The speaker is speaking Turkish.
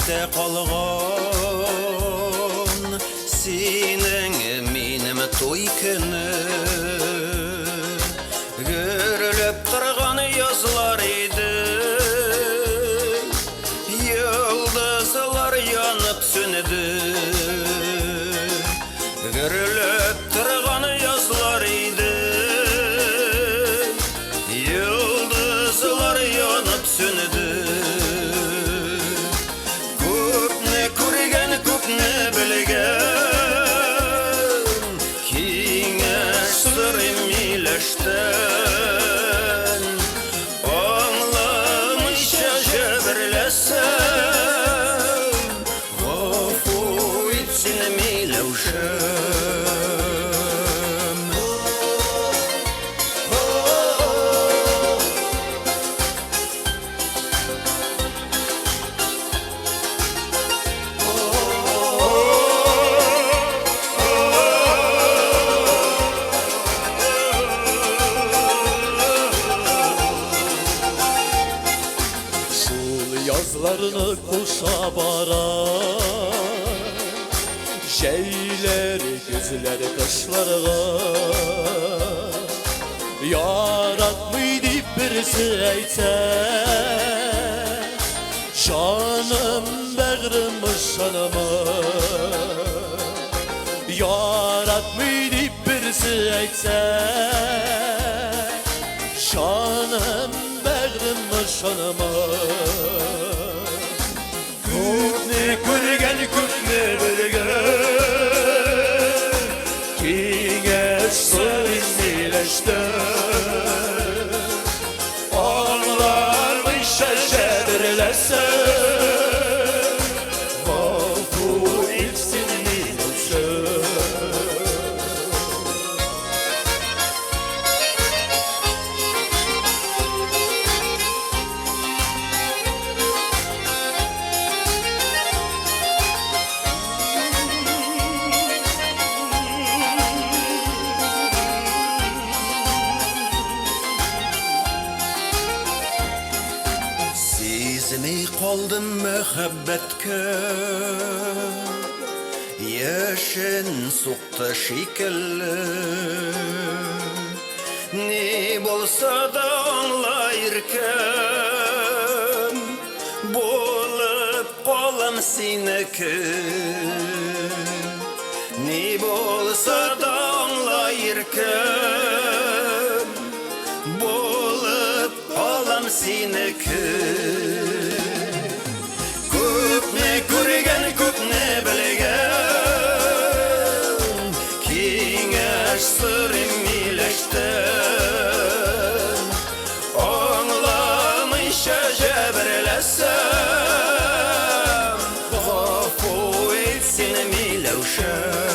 esde kalgan senin minim toy günü görülüp durgan yazlar idi yıldızlar yanıp söndü görülüp durgan yazlar idi yıldızlar yanıp söndü ne bilgen kengeşlerim iyileşten anlamışa jebirlesem gafu için milevşem yazlarını kuşa barar şeyler gözler kışlarga yaratmaydı birisi eyte şanım bağrım şanıma yaratmaydı birisi eyte şanım bağrım şanıma Köpne körgen köpne bilgen kengeşlerim iyileşten anlarmışa jebirlesem gafu etsin milevşem Sezmey kaldım muhabbetke yaşın sokta şekilli ne bolsa da anlayırken bolup kalam seneki ne bolsa da anlayırken bolup kalam seneki köpne körgen köpne bilgen kengeşlerim iyileşten anlamışa jebirlesem gafu etsin milevşem